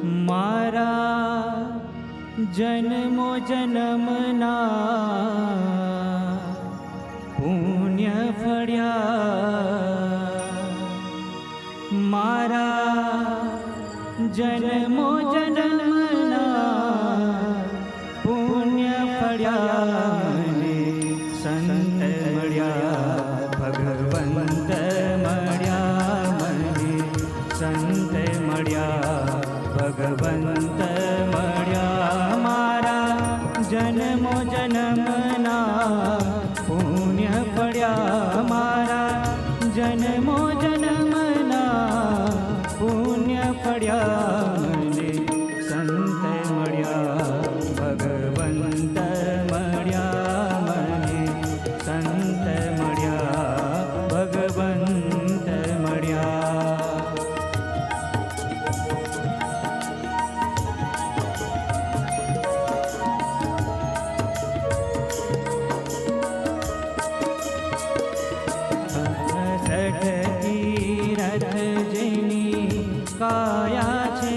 મારા જન્મો જન્મના પુણ્ય ફળ્યા, મારા જન્મો જન્મના પુણ્ય ફળ્યા, મને સંત મળ્યા, ભગવંત મળ્યા, મને સંત મળ્યા, ભગવંત મળ્યા. મારા જન્મો જન્મના પુણ્ય ફળ્યા, મારા જન્મો જન્મના પુણ્ય ફળ્યા, મને સંત મળ્યા, ભગવંત મળ્યા, મને સંત મળ્યા, ભગવંત મળ્યા. કાયા છે